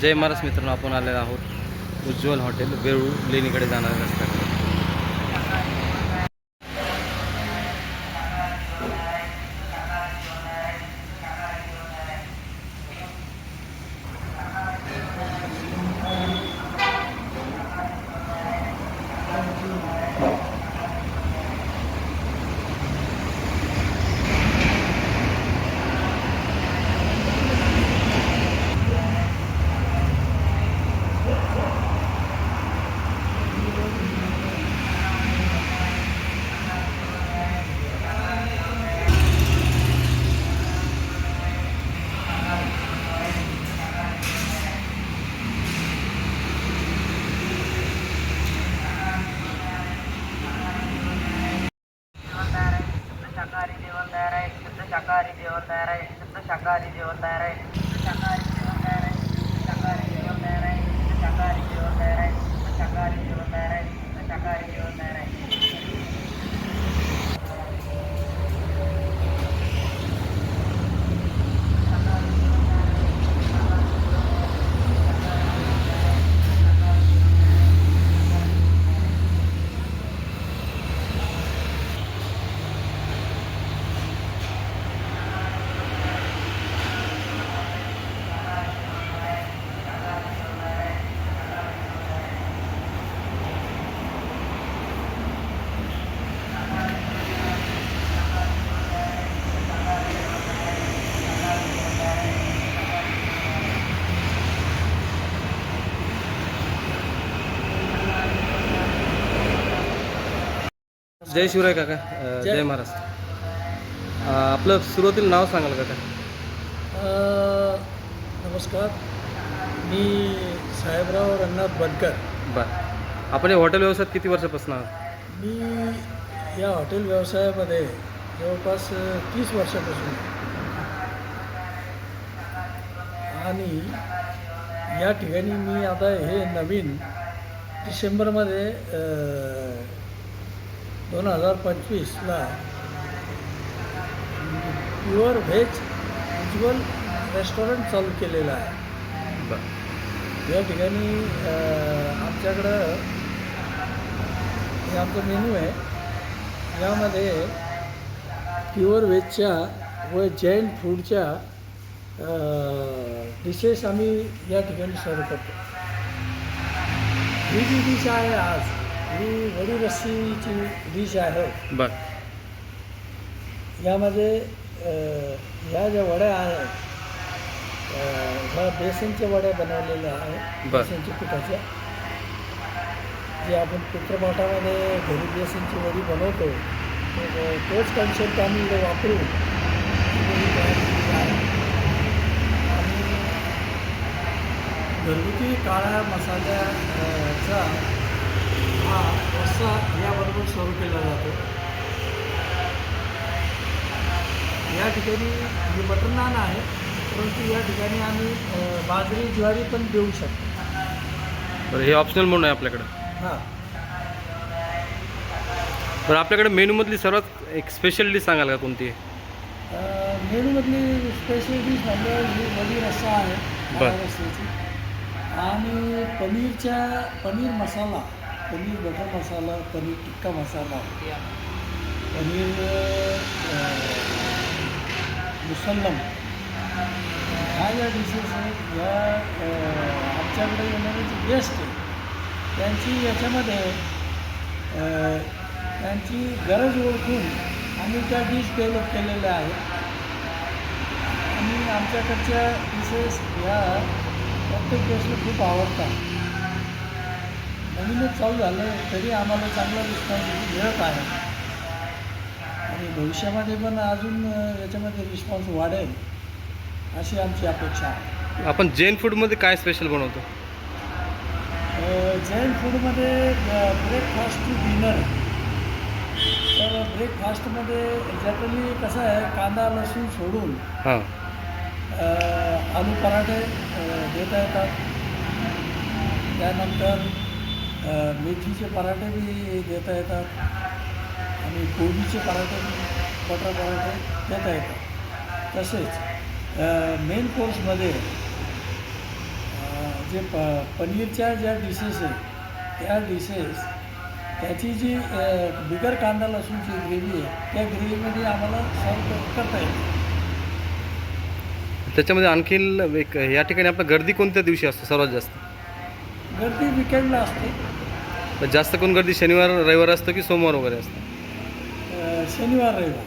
जय महाराज मित्रांनो, आपण आलेलो आहोत उज्ज्वल हॉटेल वेरूळ लेणीकडे जाणाऱ्या रस्त्याकडे. शाकाहारी जेवण तयार आहे. शुद्ध शाकाहारी जेवण तयार आहे. शुद्ध शाकाहारी जेवण तयार आहे. शुद्ध शाकाहारी जेवण तयार आहे. शुद्ध शाकाहारी जेवण तयार आहे. शुद्ध शाकाहारी जेवण तयार आहे. शुद्ध शाकाहारी जेवण तयार आहे. शुद्ध शाकाहारी जेवण तयार आहे. जय शिवराय काका. जय महाराज. आपलं सुरुवातीला नाव सांगाल काका? नमस्कार, मी साहेबराव रंगनाथ बनकर. बरं, आपण या हॉटेल व्यवसायात किती वर्षापासून आहात? मी या हॉटेल व्यवसायामध्ये जवळपास 30 वर्षापासून आणि या ठिकाणी मी आता हे नवीन डिसेंबरमध्ये 2025ला प्युअर व्हेज उज्ज्वल रेस्टॉरंट चालू केलेलं आहे. बरं. या ठिकाणी आमच्याकडं हे आमचं मेनू आहे. यामध्ये प्युअर व्हेजच्या व जैन फूडच्या डिशेस आम्ही या ठिकाणी सर्व करतो. ही जी डिश आहे आज, ही वडी रस्सीची डिश आहे. बरं. यामध्ये ह्या ज्या वड्या आहेत, ह्या बेसनच्या वड्या बनवलेल्या आहेत. बरं. बेसनच्या पिठाच्या, जे आपण पित्रपाठामध्ये घरी बेसनची वडी बनवतो, तर तोच कन्सेप्ट आम्ही इकडे वापरून ही वडी तयार केलेली आहे. आणि घरगुती काळ्या मसाल्याचा हा रस्सा याबरोबर सर्व केला जातो. या ठिकाणी ही बटर नान आहे, परंतु या ठिकाणी आम्ही बाजरी ज्वारी पण देऊ शकतो. बरं, हे ऑप्शनल म्हणून आहे आपल्याकडं. हां, बरं, आपल्याकडे मेनूमधली सर्वात एक स्पेशल डिश सांगाल का कोणती आहे? मेनूमधली स्पेशल डिश म्हणजे ही वडी रस्सा आहे, बरं. काळ्या रस्स्याची. आणि पनीर मसाला, पनीर बटर मसाला, पनीर टिक्का मसाला, पनीर मुसल्लम, ह्या ज्या डिशेस आहेत, या आमच्याकडे येणारे जे गेस्ट आहे त्यांची याच्यामध्ये त्यांची गरज ओळखून आम्ही त्या डिश डेव्हलप केलेल्या आहेत. आणि आमच्याकडच्या डिशेस ह्या प्रत्येक गेस्टला खूप आवडतात. नवीनच चालू झालं तरी आम्हाला चांगला रिस्पॉन्स मिळत आहे आणि भविष्यामध्ये पण अजून याच्यामध्ये रिस्पॉन्स वाढेल अशी आमची अपेक्षा आहे. आपण जैन फूडमध्ये काय स्पेशल बनवतो? जैन फूडमध्ये ब्रेकफास्ट टू डिनर. तर ब्रेकफास्टमध्ये जनरली कसं आहे, कांदा लसूण सोडून हां. आलू पराठे देता येतात. त्यानंतर मेथीचे पराठे बी देता येतात आणि कोबीचे पराठे, बटर पराठे देता येतात. तसेच मेन कोर्समध्ये जे पनीरच्या ज्या डिशेस आहे त्या डिशेस त्याची जी बिगर कांदा लसूणची ग्रेव्ही आहे त्या ग्रेव्हीमध्ये आम्हाला सर्व करता येते. त्याच्यामध्ये आणखीन एक या ठिकाणी आपलं गर्दी कोणत्या दिवशी असते सर्वात जास्त? गर्दी विकेंडला असते. तर जास्त करून गर्दी शनिवार रविवार असतं की सोमवार वगैरे असतं? शनिवार रविवार.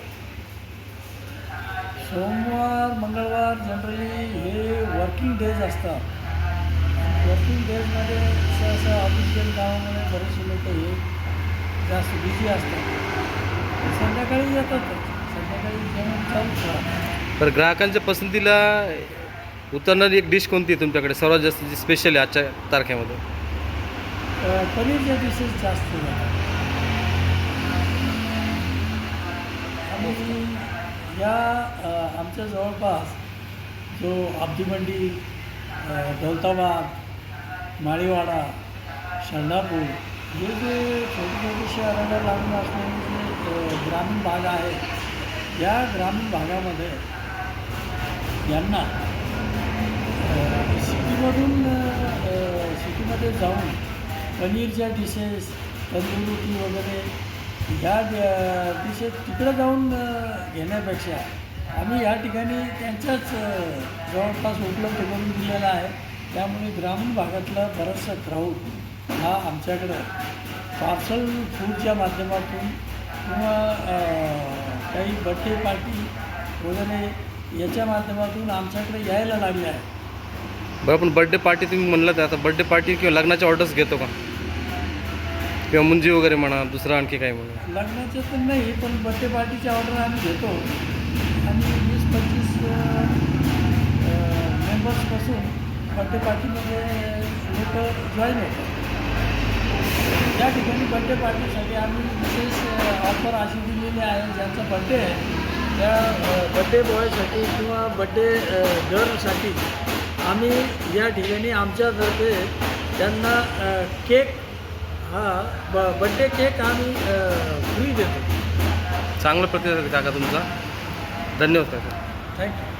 सोमवार मंगळवार जनरली हे वर्किंग डेज असतात. वर्किंग डेजमध्ये सहसा ऑफिशियल कामामुळे बरेचसे लोक हे जास्त बिझी असतात. संध्याकाळी येतातच. संध्याकाळी जेवण चालूच राहतं. तर ग्राहकांच्या पसंतीला उतरणारी एक डिश कोणती आहे तुमच्याकडे सर्वात जास्त जी स्पेशल आहे आजच्या तारखेमध्ये? पनीरच्या डिशेस जास्त जातात. आणि या आमच्या जवळपास जो आब्दीमंडी, दौलताबाद, माळीवाडा, शहापूर हे जे छोटे छोटे शहराला लागून असलेले जे ग्रामीण भाग आहे या ग्रामीण भागामध्ये यांना सिटीमध्ये जाऊन पनीरच्या डिशेस, तंदूर रोटी वगैरे ह्या डिशेस तिकडं जाऊन घेण्यापेक्षा आम्ही या ठिकाणी त्यांच्याच जवळपास उपलब्ध करून दिलेला आहे. त्यामुळे ग्रामीण भागातला बराचसा क्राऊड हा आमच्याकडं पार्सल फूडच्या माध्यमातून किंवा काही बर्थडे पार्टी वगैरे याच्या माध्यमातून आमच्याकडे यायला लागले आहे. बरं, पण बड्डे पार्टी तुम्ही म्हणलं तर आता बड्डे पार्टी किंवा लग्नाच्या ऑर्डर्स घेतो का? किंवा मुंजी वगैरे म्हणा, दुसरं आणखी काय म्हणा? लग्नाचे तर नाही, पण बर्थडे पार्टीची ऑर्डर आम्ही घेतो आणि 20-25 मेंबर्सपासून बड्डे पार्टीमध्ये लोक जॉईन होतात. या ठिकाणी बड्डे पार्टीसाठी आम्ही विशेष ऑफर अशी दिलेली आहे, ज्यांचा बड्डे आहे त्या बड्डे बॉयसाठी किंवा बड्डे गर्लसाठी आम्ही या ठिकाणी आमच्यातर्फे त्यांना केक बड्डे केक आम्ही फ्री देतो. चांगला प्रतिसाद काका तुमचा. धन्यवाद काका. थँक्यू.